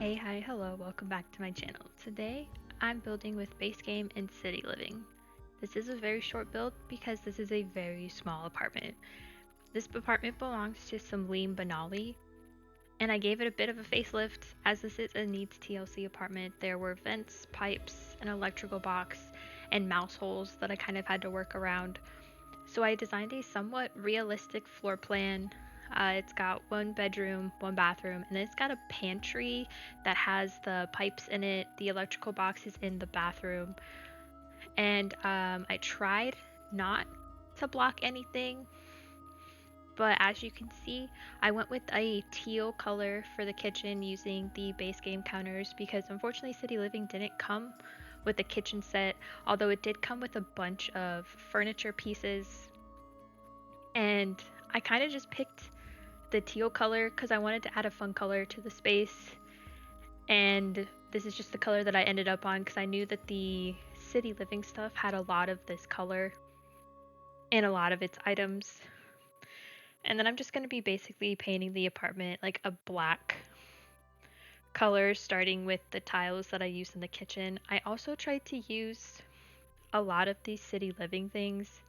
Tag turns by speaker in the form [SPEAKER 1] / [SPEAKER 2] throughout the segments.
[SPEAKER 1] Hey, hi, hello, welcome back to my channel. Today, I'm building with base game and city living. This is a very short build because this is a very small apartment. This apartment belongs to Salim Benali, and I gave it a bit of a facelift as this is a needs TLC apartment. There were vents, pipes, an electrical box, and mouse holes that I kind of had to work around. So I designed a somewhat realistic floor plan. It's got one bedroom, one bathroom, and then it's got a pantry that has the pipes in it. The electrical box is in the bathroom. And I tried not to block anything, but as you can see, I went with a teal color for the kitchen using the base game counters because unfortunately City Living didn't come with a kitchen set, although it did come with a bunch of furniture pieces. And I kind of just picked the teal color because I wanted to add a fun color to the space. And this is just the color that I ended up on because I knew that the city living stuff had a lot of this color in a lot of its items. And then I'm just going to be basically painting the apartment like a black color, starting with the tiles that I use in the kitchen. I also tried to use a lot of these city living things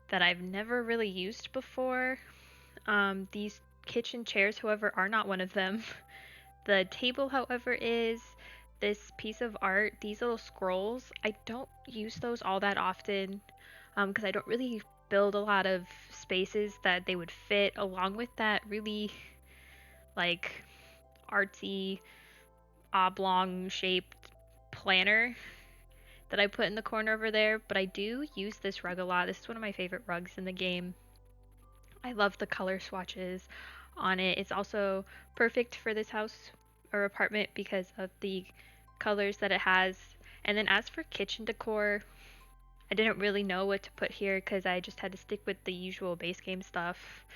[SPEAKER 1] that I've never really used before. These kitchen chairs, however, are not one of them. The table, however, is. This piece of art, these little scrolls, I don't use those all that often because I don't really build a lot of spaces that they would fit along with that really like artsy oblong shaped planner that I put in the corner over there. But I do use this rug a lot. This is one of my favorite rugs in the game. I love the color swatches on it. It's also perfect for this house or apartment because of the colors that it has. And then as for kitchen decor, I didn't really know what to put here because I just had to stick with the usual base game stuff.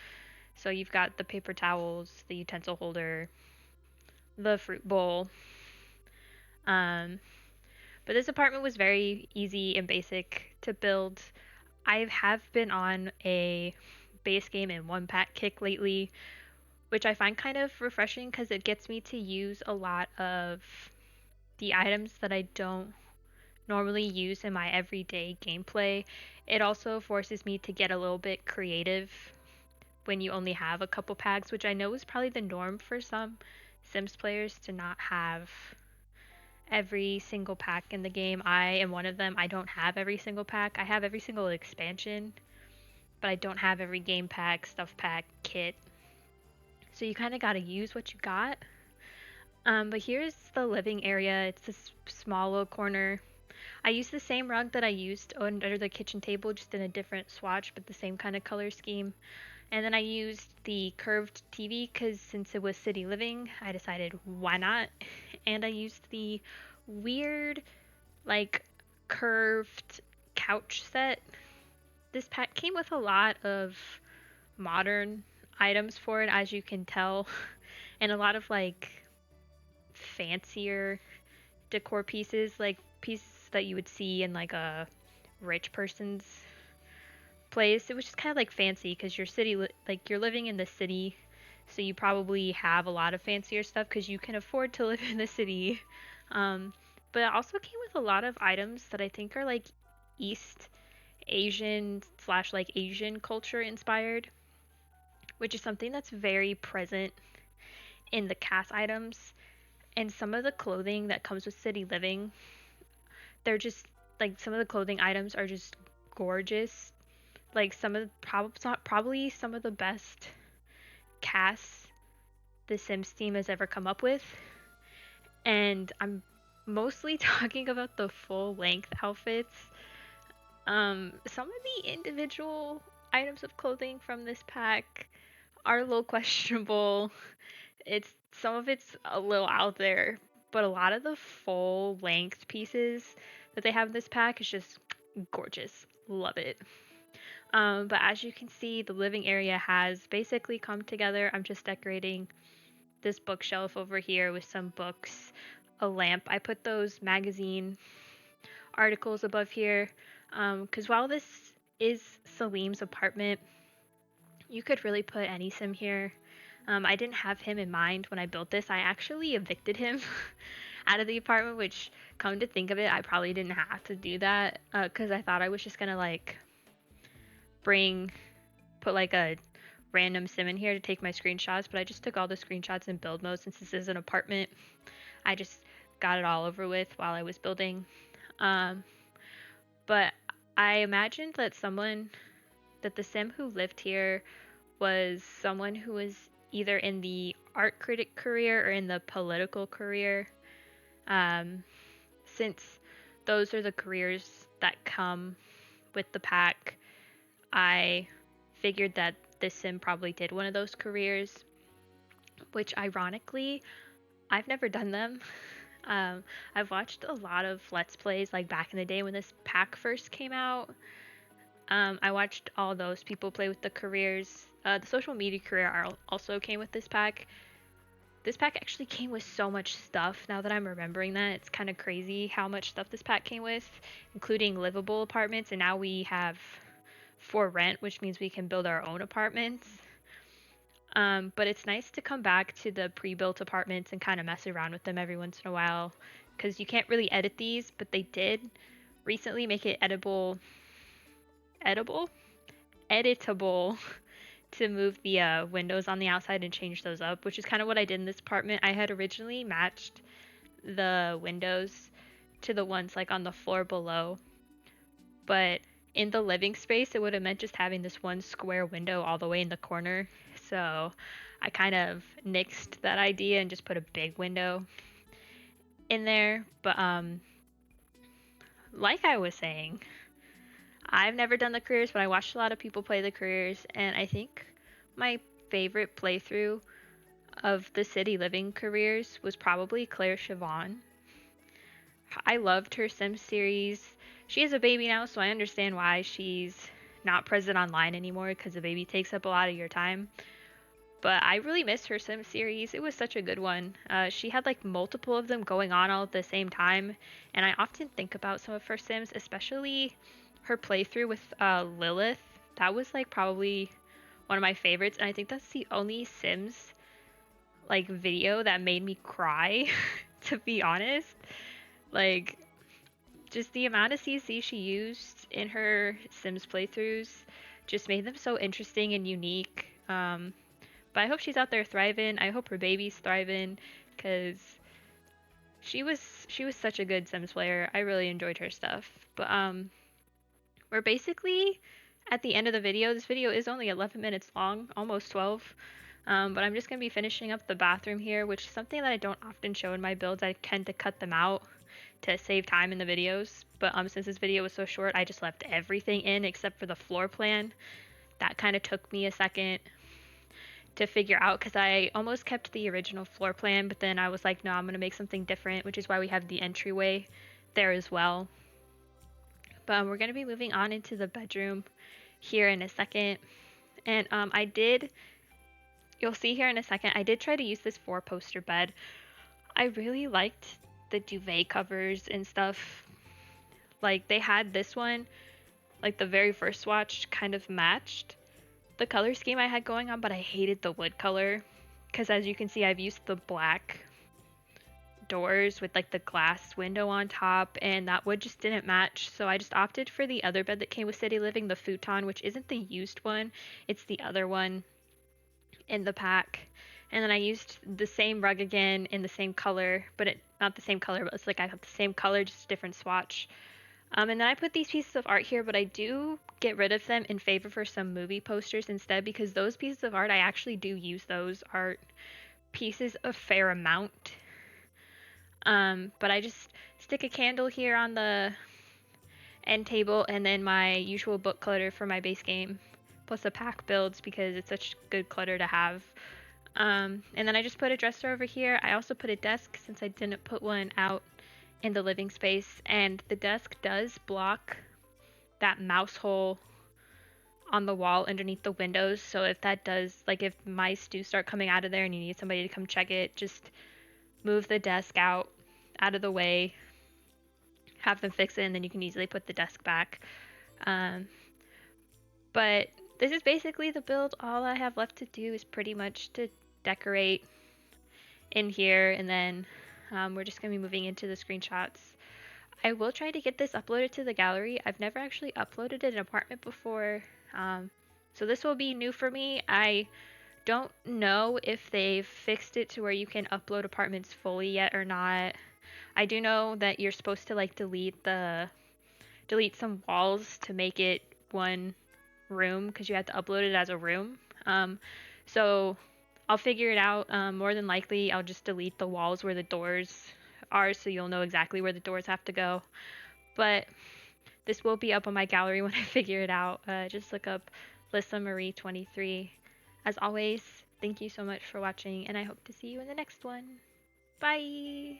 [SPEAKER 1] So you've got the paper towels, the utensil holder, the fruit bowl. Um, but this apartment was very easy and basic to build. I have been on a base game and one pack kick lately, which I find kind of refreshing because it gets me to use a lot of the items that I don't normally use in my everyday gameplay. It also forces me to get a little bit creative when you only have a couple packs, which I know is probably the norm for some Sims players to not have every single pack in the game. I am one of them. I don't have every single pack. I have every single expansion, but I don't have every game pack, stuff pack, kit. So you kind of got to use what you got. But here's the living area. It's this small little corner. I used the same rug that I used under the kitchen table, just in a different swatch, but the same kind of color scheme. And then I used the curved TV because since it was city living, I decided why not? And I used the weird, like, curved couch set. This pack came with a lot of modern items for it, as you can tell, and a lot of like fancier decor pieces, like pieces that you would see in like a rich person's place. It was just kind of like fancy because your city, like you're living in the city, so you probably have a lot of fancier stuff because you can afford to live in the city. Um, but it also came with a lot of items that I think are like East Asian slash like Asian culture inspired, which is something that's very present in the cast items. And some of the clothing that comes with city living, they're just like some of the clothing items are just gorgeous. Like some of the probably some of the best casts the Sims team has ever come up with. And I'm mostly talking about the full length outfits. Some of the individual items of clothing from this pack are a little questionable. It's some of it's a little out there, but a lot of the full length pieces that they have in this pack is just gorgeous. Love it. But as you can see, the living area has basically come together. I'm just decorating this bookshelf over here with some books, a lamp. I put those magazine articles above here because while this is Salim's apartment, you could really put any sim here. I didn't have him in mind when I built this. I actually evicted him out of the apartment, which, come to think of it, I probably didn't have to do that because I thought I was just gonna like put like a random sim in here to take my screenshots, but I just took all the screenshots in build mode since this is an apartment. I just got it all over with while I was building. Um, but I imagined that the sim who lived here was someone who was either in the art critic career or in the political career, um, since those are the careers that come with the pack. I figured that this sim probably did one of those careers, which ironically, I've never done them. Um, I've watched a lot of Let's Plays like back in the day when this pack first came out. I watched all those people play with the careers. The social media career also came with this pack. This pack actually came with so much stuff. Now that I'm remembering that, it's kind of crazy how much stuff this pack came with, including livable apartments. And now we have for rent, which means we can build our own apartments. But it's nice to come back to the pre-built apartments and kind of mess around with them every once in a while, because you can't really edit these, but they did recently make it editable, to move the windows on the outside and change those up, which is kind of what I did in this apartment. I had originally matched the windows to the ones like on the floor below, but in the living space, it would have meant just having this one square window all the way in the corner. So I kind of nixed that idea and just put a big window in there. But like I was saying, I've never done the careers, but I watched a lot of people play the careers, and I think my favorite playthrough of the city living careers was probably Claire Siobhan. I loved her Sims series. She has a baby now, so I understand why she's not present online anymore, because the baby takes up a lot of your time. But I really missed her Sims series. It was such a good one. She had like multiple of them going on all at the same time, and I often think about some of her Sims, especially her playthrough with Lilith. That was like probably one of my favorites, and I think that's the only Sims like video that made me cry, to be honest. Like, just the amount of CC she used in her Sims playthroughs just made them so interesting and unique. But I hope she's out there thriving. I hope her baby's thriving, because she was such a good Sims player. I really enjoyed her stuff. But we're basically at the end of the video. This video is only 11 minutes long, almost 12. But I'm just gonna be finishing up the bathroom here, which is something that I don't often show in my builds. I tend to cut them out to save time in the videos. But since this video was so short, I just left everything in except for the floor plan. That kind of took me a second to figure out, because I almost kept the original floor plan, but then I was like, no, I'm gonna make something different, which is why we have the entryway there as well. But we're gonna be moving on into the bedroom here in a second. And you'll see here in a second, I did try to use this 4-poster bed. I really liked the duvet covers and stuff. Like, they had this one, like the very first swatch kind of matched the color scheme I had going on, but I hated the wood color, because as you can see, I've used the black doors with like the glass window on top, and that wood just didn't match. So I just opted for the other bed that came with City Living, the futon, which isn't the used one, it's the other one in the pack. And then I used the same rug again in the same color, but not the same color, but it's like I have the same color, just a different swatch. And then I put these pieces of art here, but I do get rid of them in favor for some movie posters instead, because those pieces of art, I actually do use those art pieces a fair amount. But I just stick a candle here on the end table, and then my usual book clutter for my base game, plus the pack builds, because it's such good clutter to have. And then I just put a dresser over here. I also put a desk since I didn't put one out in the living space, and the desk does block that mouse hole on the wall underneath the windows. So if that does, like, if mice do start coming out of there and you need somebody to come check it, just move the desk out of the way, have them fix it, and then you can easily put the desk back. But this is basically the build. All I have left to do is pretty much to decorate in here, and then we're just going to be moving into the screenshots. I will try to get this uploaded to the gallery. I've never actually uploaded an apartment before, so this will be new for me. I don't know if they've fixed it to where you can upload apartments fully yet or not. I do know that you're supposed to like delete some walls to make it one room because you have to upload it as a room. So I'll figure it out. More than likely, I'll just delete the walls where the doors are so you'll know exactly where the doors have to go. But this will be up on my gallery when I figure it out. Just look up Lissa Marie 23. As always, thank you so much for watching, and I hope to see you in the next one. Bye!